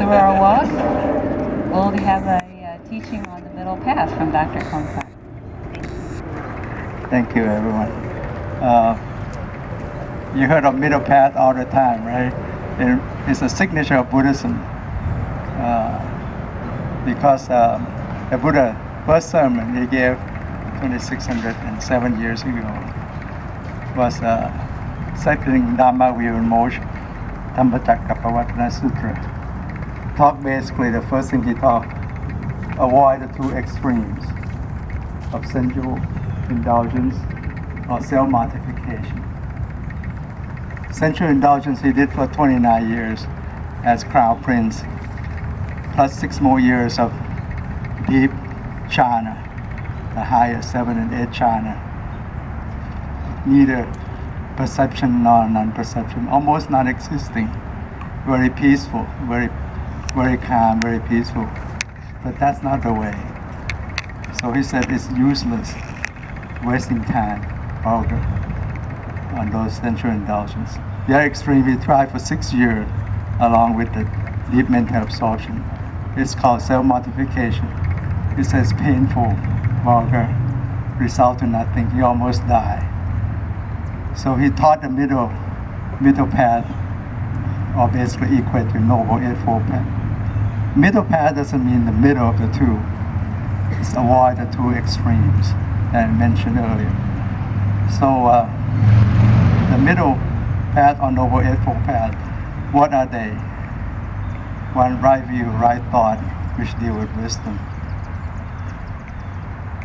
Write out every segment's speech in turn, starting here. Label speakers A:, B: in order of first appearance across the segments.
A: through our walk, we'll have a teaching on the middle path from Dr. Kongsak.
B: Thank you, everyone. You heard of middle path all the time, right? It's a signature of Buddhism because the Buddha first sermon he gave 2607 years ago was Setting Dhamma View in Motion, Tanphaichitr Sutra. Talk basically, the first thing he taught, avoid the two extremes of sensual indulgence or self-mortification. Sensual indulgence he did for 29 years as Crown Prince, plus 6 more years of deep jhana, the higher 7 and 8 jhana. Neither perception nor non-perception, almost non-existing, very peaceful, very calm, very peaceful. But that's not the way. So he said it's useless, wasting time, vulgar, on those sensual indulgences. The other extreme, he tried for 6 years along with the deep mental absorption. It's called self-mortification. He says painful, vulgar, result to nothing. He almost died. So he taught the middle path, or basically equal to Noble Eightfold Path. Middle path doesn't mean the middle of the two. It's avoid the two extremes that I mentioned earlier. So the middle path or Noble Eightfold Path, what are they? One, right view, right thought, which deal with wisdom.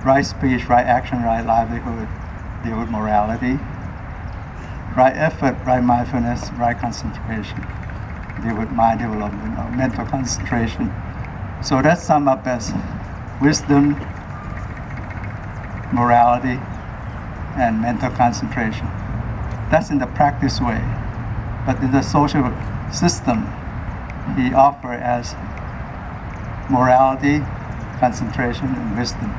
B: Right speech, right action, right livelihood, deal with morality. Right effort, right mindfulness, right concentration, deal with mind development or mental concentration. So that's summed up as wisdom, morality, and mental concentration. That's in the practice way. But in the social system, he offered as morality, concentration, and wisdom.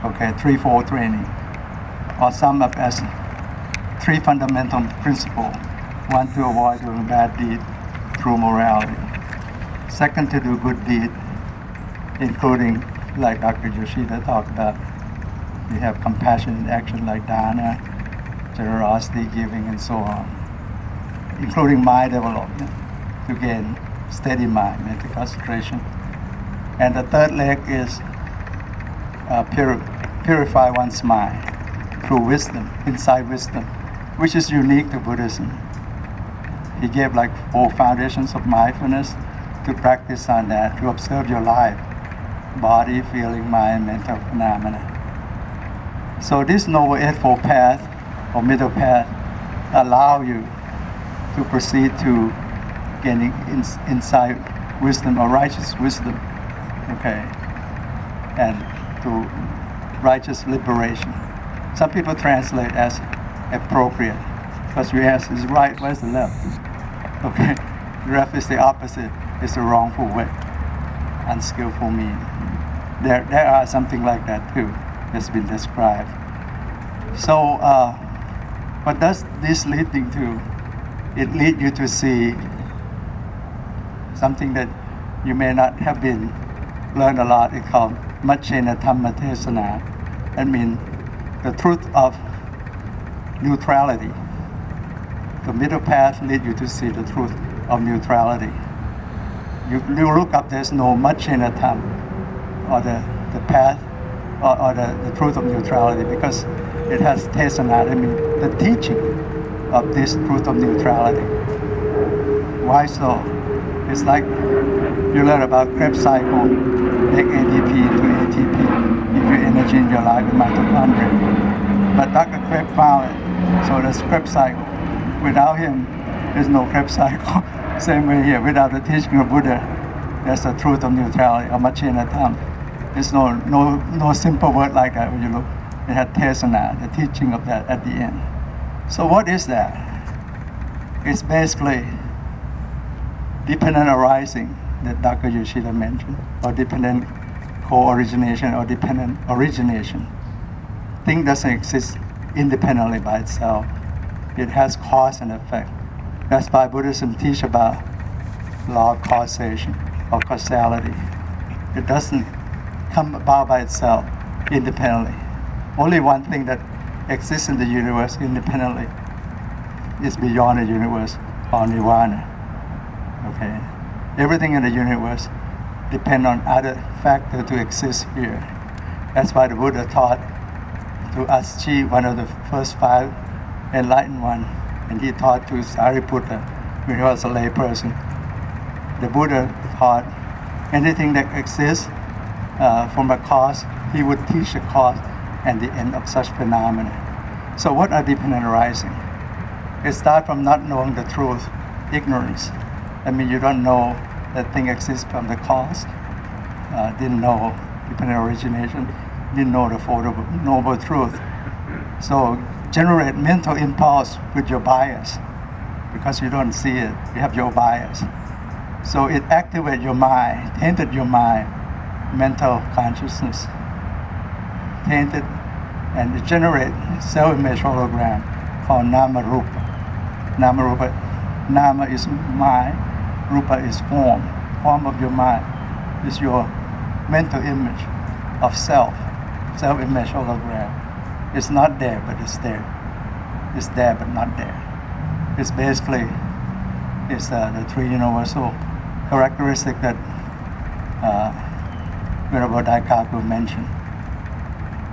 B: Okay, threefold training. Or summed up as 3 fundamental principles. 1, to avoid doing bad deed through morality. 2, to do good deed, including, like Dr. Yoshida talked about, we have compassionate action like dana, generosity, giving, and so on, including mind development to gain steady mind, mental concentration. And the third leg is purify one's mind through wisdom, inside wisdom, which is unique to Buddhism. He gave like 4 foundations of mindfulness to practice on that, to observe your life, body, feeling, mind, mental phenomena. So this Noble Eightfold Path or middle path allow you to proceed to gaining inside wisdom or righteous wisdom, okay, and to righteous liberation. Some people translate as appropriate, because we ask, is right, where's the left? Okay, left is the opposite, it's the wrongful way, unskillful means. There are something like that too, that's been described. So, what does this leading to? It leads you to see something that you may not have been learned a lot. It's called Machena Dhamma Tesana. That means the truth of neutrality. The middle path leads you to see the truth of neutrality. You look up, there's no Machena Dhamma, or the path, or the truth of neutrality, because it has Tesana, I mean the teaching of this truth of neutrality. Why so? It's like you learn about Krebs cycle, make ADP into ATP, give you energy in your life in mitochondria. But Dr. Krebs found it, so there's Krebs cycle. Without him, there's no Krebs cycle. Same way here, without the teaching of Buddha, there's the truth of neutrality, or Machena Dhamma. There's no simple word like that when you look. It had Tesana, the teaching of that at the end. So what is that? It's basically dependent arising that Dr. Yoshida mentioned, or dependent co-origination or dependent origination. Thing doesn't exist independently by itself. It has cause and effect. That's why Buddhism teach about law of causation or causality. It doesn't come about by itself independently. Only one thing that exists in the universe independently is beyond the universe, or nirvana. Okay? Everything in the universe depends on other factors to exist here. That's why the Buddha taught to Aschi, one of the first 5 enlightened ones, and he taught to Sariputta when he was a lay person. The Buddha taught anything that exists from a cause, he would teach the cause and the end of such phenomena. So what are dependent arising? It starts from not knowing the truth, ignorance. I mean, you don't know that thing exists from the cause, didn't know dependent origination, didn't know the Four Noble Truth. So generate mental impulse with your bias, because you don't see it, you have your bias. So it activates your mind, tainted your mind, mental consciousness, tainted, and it generates self-image hologram called Nama Rupa. Nama Rupa, Nama is mind, Rupa is form of your mind, is your mental image of self-image hologram. It's not there, but it's there. It's there, but not there. It's basically, it's the 3 universal characteristics that Venerable Daikaku mentioned.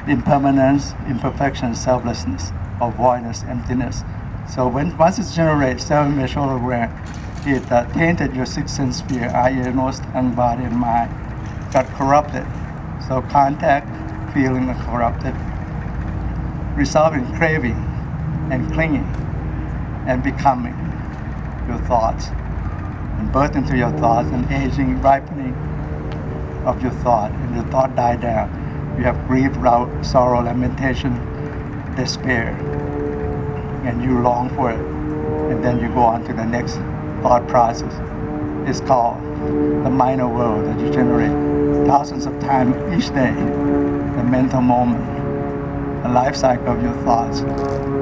B: Impermanence, imperfection, selflessness, or voidness, emptiness. So once it generates self-image hologram, it tainted your 6 sense sphere, eye, ear, nose, tongue, body, and mind, got corrupted. So contact, feeling are corrupted, result in craving and clinging and becoming your thoughts, and birth into your thoughts, and aging, ripening of your thought, and your thought die down. You have grief, doubt, sorrow, lamentation, despair, and you long for it, and then you go on to the next thought process. It's called the minor world that you generate thousands of times each day, the mental moment, the life cycle of your thoughts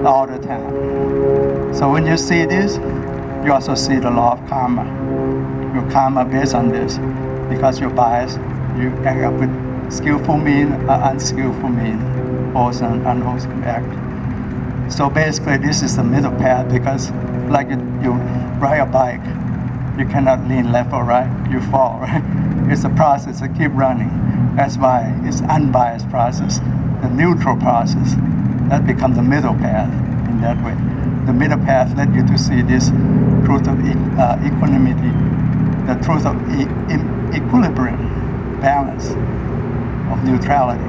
B: all the time. So when you see this, you also see the law of karma. Your karma based on this, because your bias, you act up with skillful mean or unskillful mean, wholesome, unwholesome act. So basically this is the middle path, because like you ride a bike, you cannot lean left or right, you fall, right? It's a process that keep running. That's why it's unbiased process, the neutral process. That becomes the middle path in that way. The middle path led you to see this truth of equanimity, the truth of equilibrium, balance, of neutrality,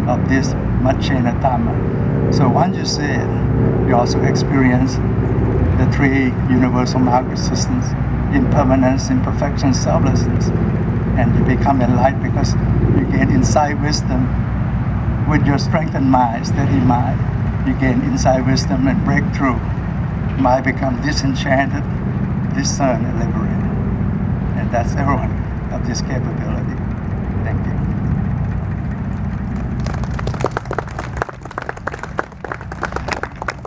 B: of this Machena Dhamma. So once you see it, you also experience the 3 universal market systems, impermanence, imperfection, selflessness, and you become enlightened because you gain insight wisdom with your strengthened mind, steady mind. You gain insight wisdom and breakthrough. Mind becomes disenchanted, discerned, and liberated. And that's everyone of this capability. Thank you.